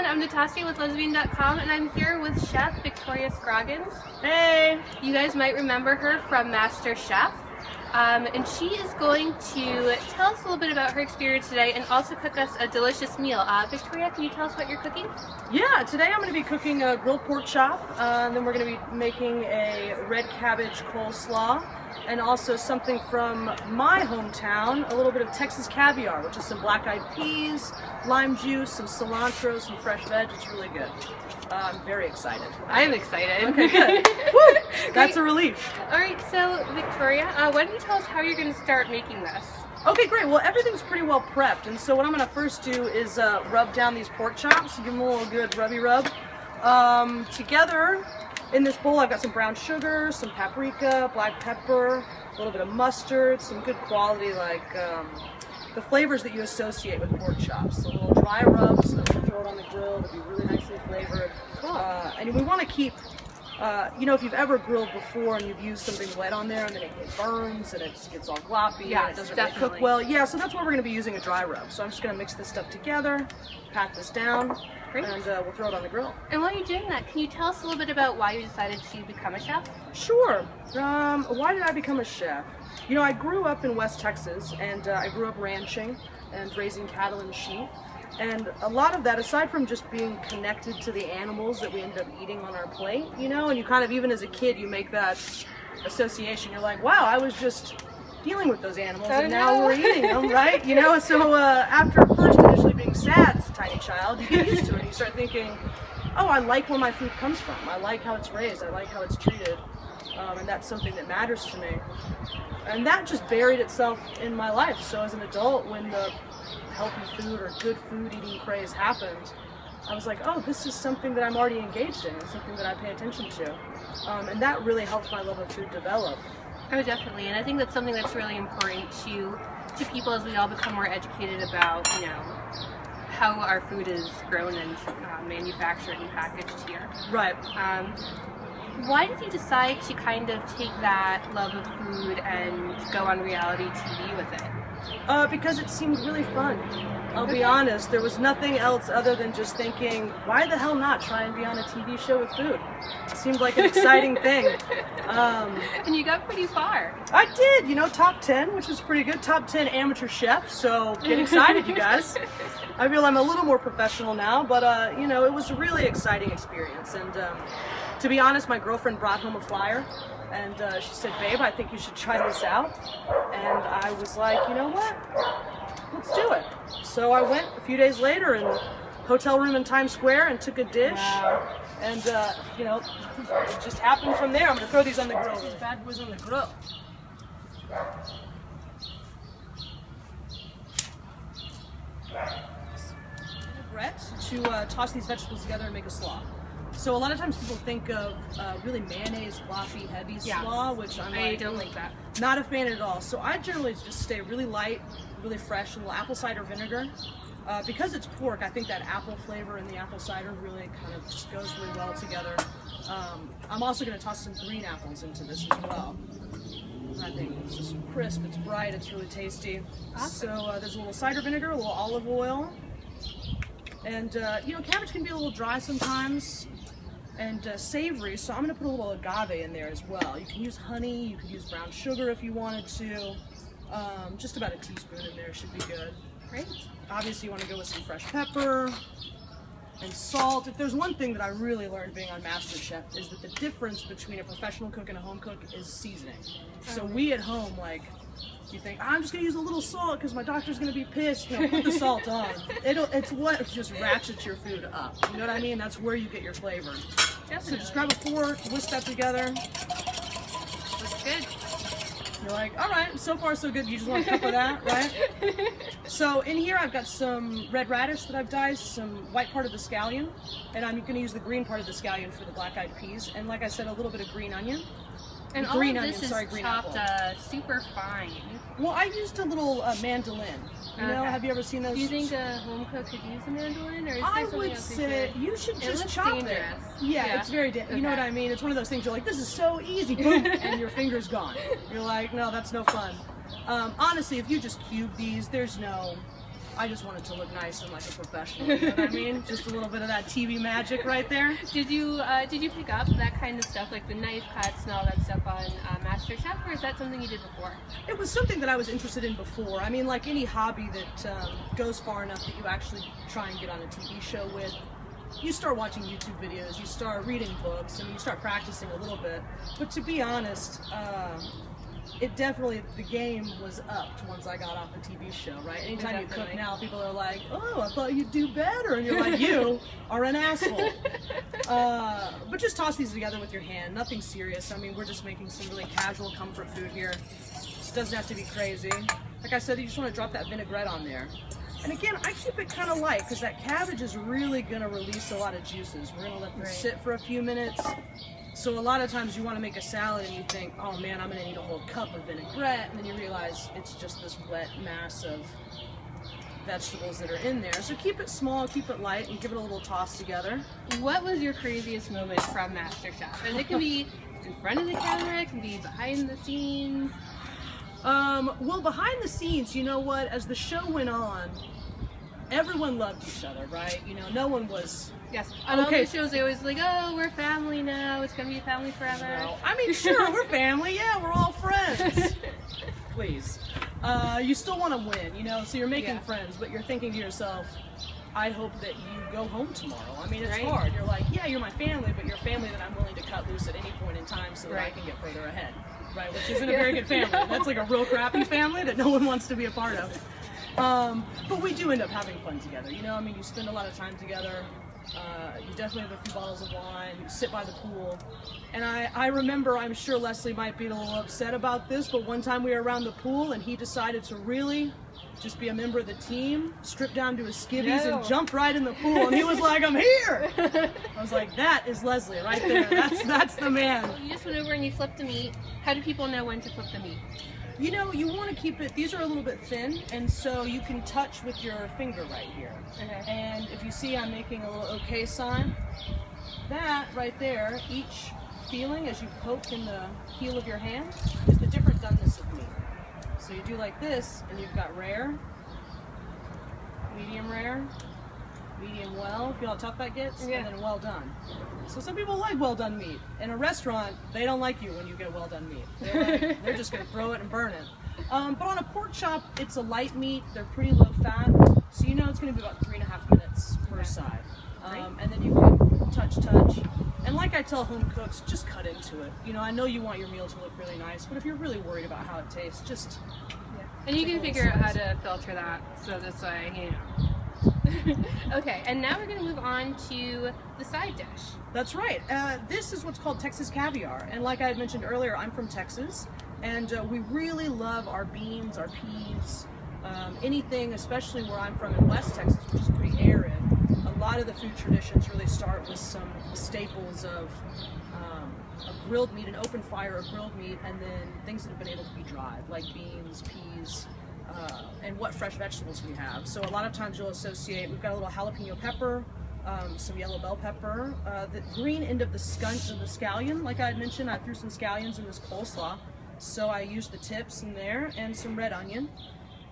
I'm Natasha with Lesbian.com, and I'm here with Chef Victoria Scroggins. Hey! You guys might remember her from MasterChef. And she is going to tell us a little bit about her experience today and also cook us a delicious meal. Victoria, can you tell us what you're cooking? Yeah, today I'm going to be cooking a grilled pork chop, and then we're going to be making a red cabbage coleslaw, and also something from my hometown, a little bit of Texas caviar, which is some black-eyed peas, lime juice, some cilantro, some fresh veg. It's really good. I'm very excited. I am excited. Okay, good. Woo! That's a relief. All right, so Victoria, why don't you tell us how you're going to start making this? Okay, great. Well, everything's pretty well prepped, and so what I'm going to first do is rub down these pork chops, give them a little good rubby rub. Together, in this bowl, I've got some brown sugar, some paprika, black pepper, a little bit of mustard, some good quality, like the flavors that you associate with pork chops. A little dry rub, so that we throw it on the grill to be really nicely flavored. Cool. And we want to keep, you know, if you've ever grilled before and you've used something wet on there and then it burns and it gets all gloppy and it doesn't really cook well. Yeah, so that's why we're going to be using a dry rub. So I'm just going to mix this stuff together, pat this down, and we'll throw it on the grill. And while you're doing that, can you tell us a little bit about why you decided to become a chef? Sure. Why did I become a chef? You know, I grew up in West Texas, and I grew up ranching and raising cattle and sheep. And a lot of that, aside from just being connected to the animals that we end up eating on our plate, you know, and you kind of, even as a kid, you make that association. You're like, wow, I was just dealing with those animals, and now we're eating them, right? You know, so after first initially being sad as a tiny child, you get used to it. You start thinking, oh, I like where my food comes from. I like how it's raised. I like how it's treated. And that's something that matters to me. And that just buried itself in my life. So as an adult, when the healthy food or good food eating craze happened, I was like, oh, this is something that I'm already engaged in. It's something that I pay attention to. And that really helped my love of food develop. Oh, definitely. And I think that's something that's really important to people as we all become more educated about, you know, how our food is grown and manufactured and packaged here. Right. Why did you decide to kind of take that love of food and go on reality TV with it? Because it seemed really fun. I'll be honest, there was nothing else other than just thinking, why the hell not try and be on a TV show with food? It seemed like an exciting thing. And you got pretty far. I did, you know, top 10, which is pretty good. Top 10 amateur chef, so get excited, you guys. I feel I'm a little more professional now, but, you know, it was a really exciting experience. And to be honest, my girlfriend brought home a flyer, and she said, babe, I think you should try this out. And I was like, you know what? Let's do it. So I went a few days later in a hotel room in Times Square and took a dish. Wow. And, you know, it just happened from there. I'm going to throw these on the grill. These bad boys on the grill. Regret to toss these vegetables together and make a slaw. So a lot of times people think of really mayonnaise, gloppy, heavy slaw, which I don't like that. Not a fan at all. So I generally just stay really light, really fresh, a little apple cider vinegar. Because it's pork, I think that apple flavor and the apple cider really kind of just goes really well together. I'm also going to toss some green apples into this as well. I think it's just crisp, it's bright, it's really tasty. Awesome. So there's a little cider vinegar, a little olive oil. And, you know, cabbage can be a little dry sometimes and savory, so I'm going to put a little agave in there as well. You can use honey, you could use brown sugar if you wanted to. Just about a teaspoon in there should be good. Great. Obviously you want to go with some fresh pepper and salt. If there's one thing that I really learned being on MasterChef is that the difference between a professional cook and a home cook is seasoning. So we at home, like, you think, I'm just going to use a little salt because my doctor's going to be pissed. No, put the salt on. It's what just ratchets your food up. You know what I mean? That's where you get your flavor. Definitely. So just grab a fork, whisk that together. Looks good. You're like, all right, so far so good. You just want a cup of that, right? So in here I've got some red radish that I've diced, some white part of the scallion, and I'm going to use the green part of the scallion for the black-eyed peas, and like I said, a little bit of green onion. And all of this is chopped super fine. Well, I used a little mandolin. You know, have you ever seen those? Do you think a home cook could use a mandolin, or is I would say you should just chop it. Yeah, it's very dangerous. You know what I mean? It's one of those things you're like, this is so easy, boom, and your finger's gone. You're like, no, that's no fun. Honestly, if you just cube these, there's no I just wanted to look nice and like a professional, you know what I mean? Just a little bit of that TV magic right there. Did you pick up that kind of stuff, like the knife cuts and all that stuff on MasterChef, or is that something you did before? It was something that I was interested in before. I mean, like any hobby that goes far enough that you actually try and get on a TV show with, you start watching YouTube videos, you start reading books, and you start practicing a little bit. But to be honest, it definitely, the game was upped once I got off a TV show, right? Anytime you cook now, people are like, oh, I thought you'd do better. And you're like, you are an asshole. But just toss these together with your hand, nothing serious. I mean, we're just making some really casual comfort food here. It doesn't have to be crazy. Like I said, you just want to drop that vinaigrette on there. And again, I keep it kind of light because that cabbage is really going to release a lot of juices. We're going to let them sit for a few minutes. So a lot of times you want to make a salad and you think, oh man, I'm going to need a whole cup of vinaigrette, and then you realize it's just this wet mass of vegetables that are in there. So keep it small, keep it light, and give it a little toss together. What was your craziest moment from MasterChef? And it can be in front of the camera, it can be behind the scenes. Well, behind the scenes, you know what, as the show went on, everyone loved each other, right? You know, no one was... Yes, on all the shows they always like, oh, we're family now, it's gonna be family forever. No. I mean, sure, we're family, yeah, we're all friends. Please. You still want to win, you know, so you're making friends, but you're thinking to yourself, I hope that you go home tomorrow. I mean, it's hard. You're like, yeah, you're my family, but you're family that I'm willing to cut loose at any point in time so that I can get further ahead, right? Which isn't a very good family. That's like a real crappy family that no one wants to be a part of. But we do end up having fun together, you know, I mean, you spend a lot of time together. You definitely have a few bottles of wine, you sit by the pool. And I remember, I'm sure Leslie might be a little upset about this, but one time we were around the pool and he decided to really just be a member of the team, strip down to his skivvies and jump right in the pool. And he was like, I'm here! I was like, that is Leslie right there. That's the man. You just went over and you flipped the meat. How do people know when to flip the meat? You know, you want to keep it, these are a little bit thin, and so you can touch with your finger right here. And if you see I'm making a little okay sign, that right there, each feeling as you poke in the heel of your hand is the different doneness of meat. So you do like this, and you've got rare, medium well, feel how tough that gets, and then well done. So some people like well done meat. In a restaurant, they don't like you when you get well done meat. They're just going to throw it and burn it. But on a pork chop, it's a light meat. They're pretty low fat, so you know it's going to be about 3.5 minutes per side. And then you can touch. And like I tell home cooks, just cut into it. You know, I know you want your meal to look really nice, but if you're really worried about how it tastes, just... And you can figure out how to filter that, so this way, you know. Okay, and now we're going to move on to the side dish. That's right. This is what's called Texas caviar. And like I had mentioned earlier, I'm from Texas. And we really love our beans, our peas, anything, especially where I'm from in West Texas, which is pretty arid. A lot of the food traditions really start with some staples of a grilled meat, an open fire of grilled meat, and then things that have been able to be dried, like beans, peas, and what fresh vegetables we have. So a lot of times you'll associate, we've got a little jalapeno pepper, some yellow bell pepper, the green end of the scallion, like I had mentioned, I threw some scallions in this coleslaw. So I used the tips in there and some red onion.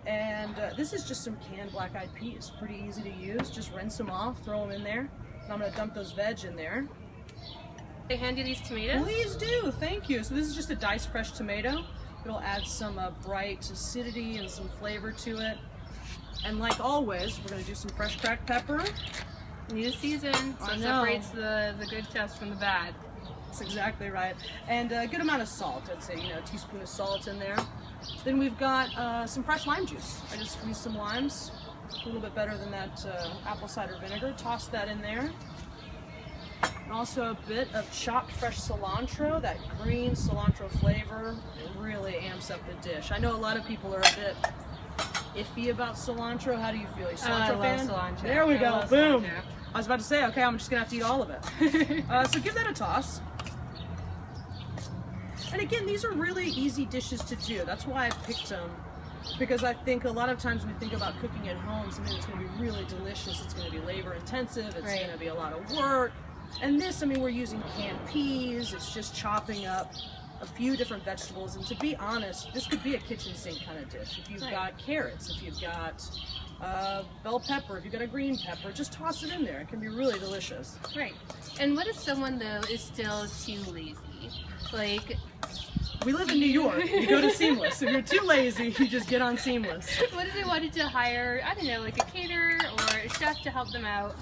And this is just some canned black-eyed peas, pretty easy to use. Just rinse them off, throw them in there. And I'm gonna dump those veg in there. They hand you these tomatoes? Please do, thank you. So this is just a diced fresh tomato. It'll add some bright acidity and some flavor to it. And like always, we're gonna do some fresh cracked pepper. Need a season, so it separates the good stuff from the bad. That's exactly right. And a good amount of salt, I'd say, you know, a teaspoon of salt in there. Then we've got some fresh lime juice. I just squeezed some limes, a little bit better than that apple cider vinegar. Toss that in there. And also a bit of chopped fresh cilantro, that green cilantro flavor. It really amps up the dish. I know a lot of people are a bit iffy about cilantro. How do you feel? Are you a cilantro fan? Cilantro. There we go, boom. Cilantro. I was about to say, okay, I'm just gonna have to eat all of it. So give that a toss. And again, these are really easy dishes to do. That's why I picked them, because I think a lot of times when we think about cooking at home, something that's going to be really delicious, it's going to be labor intensive, it's going to be a lot of work. And this, I mean, we're using canned peas, it's just chopping up a few different vegetables. And to be honest, this could be a kitchen sink kind of dish. If you've got carrots, if you've got bell pepper, if you got a green pepper, just toss it in there. It can be really delicious. Right. And what if someone though is still too lazy? Like, we live in New York. You go to Seamless. If you're too lazy, you just get on Seamless. What if they wanted to hire, I don't know, like a caterer or a chef to help them out?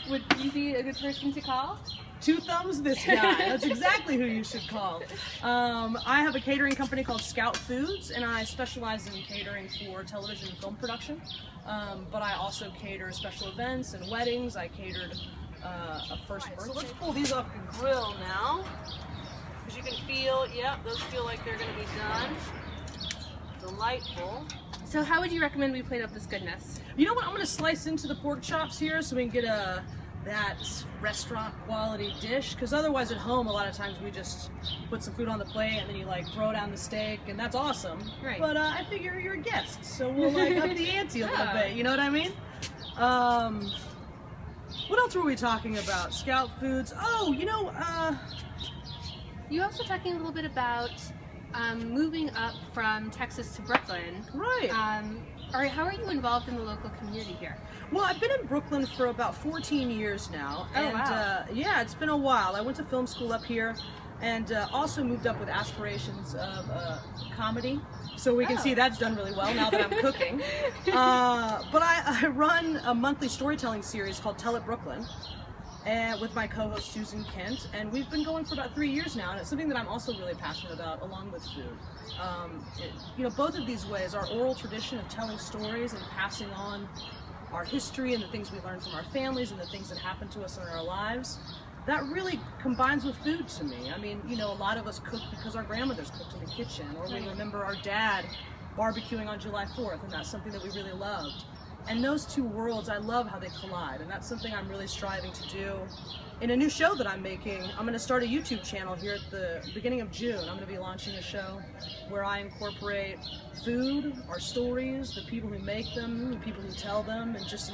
Would you be a good person to call? 2 thumbs this guy. That's exactly who you should call. I have a catering company called Scout Foods, and I specialize in catering for television and film production. But I also cater special events and weddings. I catered a first birthday. So let's pull these off the grill now. As you can feel, yeah, those feel like they're going to be done. Delightful. So how would you recommend we plate up this goodness? You know what? I'm going to slice into the pork chops here so we can get that restaurant quality dish, because otherwise at home a lot of times we just put some food on the plate and then you like throw down the steak, and that's awesome. Right. But I figure you're a guest, so we'll like up the ante a little bit, you know what I mean? What else were we talking about? Scout Foods. Oh, you know, you also talking a little bit about moving up from Texas to Brooklyn. Right. How are you involved in the local community here? Well, I've been in Brooklyn for about 14 years now. Oh, wow. Yeah, it's been a while. I went to film school up here and also moved up with aspirations of comedy. So we can see that's done really well now that I'm cooking. But I run a monthly storytelling series called Tell It Brooklyn, and with my co-host Susan Kent, and we've been going for about 3 years now, and it's something that I'm also really passionate about, along with food. You know, both of these ways, our oral tradition of telling stories and passing on our history and the things we learn from our families and the things that happen to us in our lives, that really combines with food to me. I mean, you know, a lot of us cook because our grandmothers cooked in the kitchen, or we remember our dad barbecuing on July 4th, and that's something that we really loved. And those two worlds, I love how they collide, and that's something I'm really striving to do. In a new show that I'm making, I'm going to start a YouTube channel here at the beginning of June. I'm going to be launching a show where I incorporate food, our stories, the people who make them, the people who tell them, and just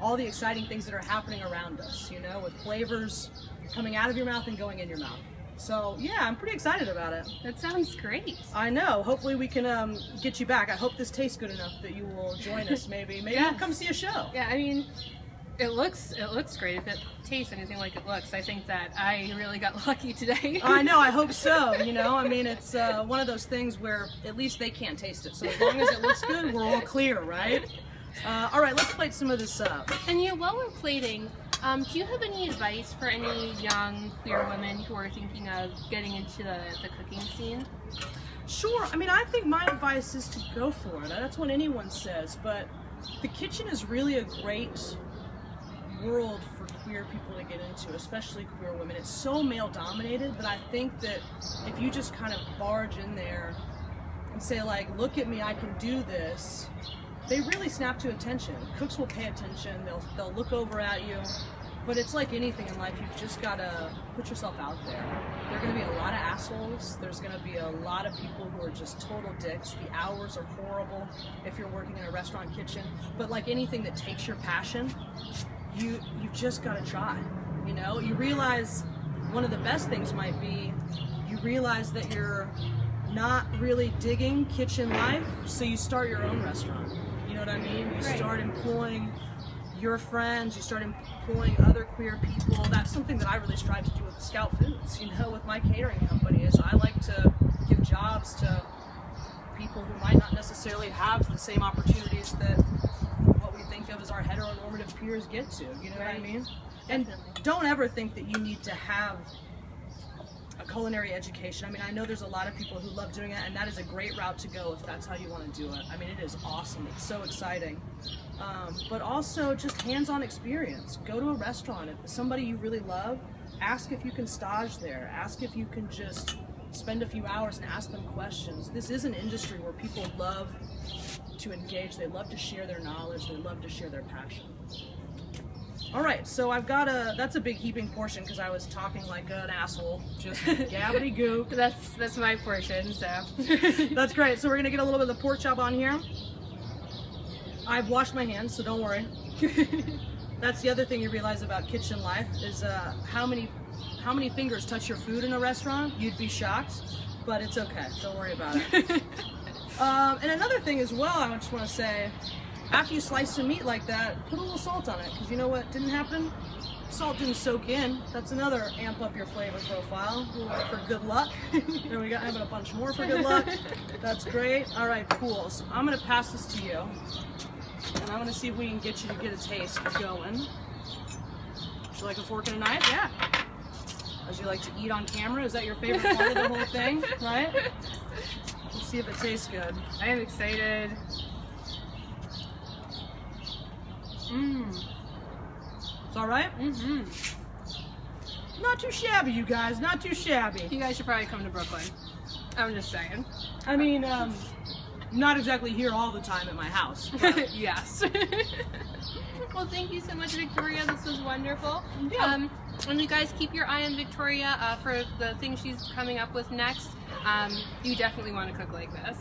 all the exciting things that are happening around us, you know, with flavors coming out of your mouth and going in your mouth. So yeah, I'm pretty excited about it. That sounds great. I know. Hopefully we can get you back. I hope this tastes good enough that you will join us. Maybe yes. You'll come see a show. Yeah, I mean, it looks great. If it tastes anything like it looks, I think that I really got lucky today. I know. I hope so. You know, I mean, it's one of those things where at least they can't taste it. So as long as it looks good, we're all clear, right? All right, let's plate some of this up. And you know, while we're plating, do you have any advice for any young queer women who are thinking of getting into the cooking scene? Sure. I mean, I think my advice is to go for it. That's what anyone says, but the kitchen is really a great world for queer people to get into, especially queer women. It's so male dominated, but I think that if you just kind of barge in there and say like, look at me, I can do this, they really snap to attention. Cooks will pay attention, they'll look over at you, but it's like anything in life, you've just got to put yourself out there. There are going to be a lot of assholes, there's going to be a lot of people who are just total dicks, the hours are horrible if you're working in a restaurant kitchen, but like anything that takes your passion, you've just got to try. You know, you realize one of the best things might be, you realize that you're not really digging kitchen life, so you start your own restaurant. You know what I mean? You start employing your friends, you start employing other queer people. That's something that I really strive to do with Scout Foods, you know, with my catering company, is I like to give jobs to people who might not necessarily have the same opportunities that what we think of as our heteronormative peers get to, you know what I mean? And don't ever think that you need to have a culinary education. I mean, I know there's a lot of people who love doing it, and that is a great route to go if that's how you want to do it. I mean, it is awesome. It's so exciting. But also just hands-on experience. Go to a restaurant. If somebody you really love, ask if you can stage there. Ask if you can just spend a few hours and ask them questions. This is an industry where people love to engage. They love to share their knowledge. They love to share their passion. All right, so I've got that's a big heaping portion because I was talking like an asshole, just gabbity goop. That's my portion, so. That's great. So we're gonna get a little bit of the pork chop on here. I've washed my hands, so don't worry. That's the other thing you realize about kitchen life is how many fingers touch your food in a restaurant. You'd be shocked, but it's okay. Don't worry about it. And another thing as well, I just want to say, after you slice some meat like that, put a little salt on it, because you know what didn't happen? Salt didn't soak in. That's another amp up your flavor profile for good luck. There we go. Having a bunch more for good luck. That's great. All right, cool. So I'm gonna pass this to you, and I'm gonna see if we can get you to get a taste going. Would you like a fork and a knife? Yeah. As you like to eat on camera, is that your favorite part of the whole thing? Right? Let's see if it tastes good. I am excited. Mmm. It's all right? Mm-hmm. Not too shabby, you guys. Not too shabby. You guys should probably come to Brooklyn. I'm just saying. I mean, not exactly here all the time at my house. But... Yes. Well, thank you so much, Victoria. This was wonderful. Yeah. And you guys keep your eye on Victoria for the things she's coming up with next. You definitely want to cook like this.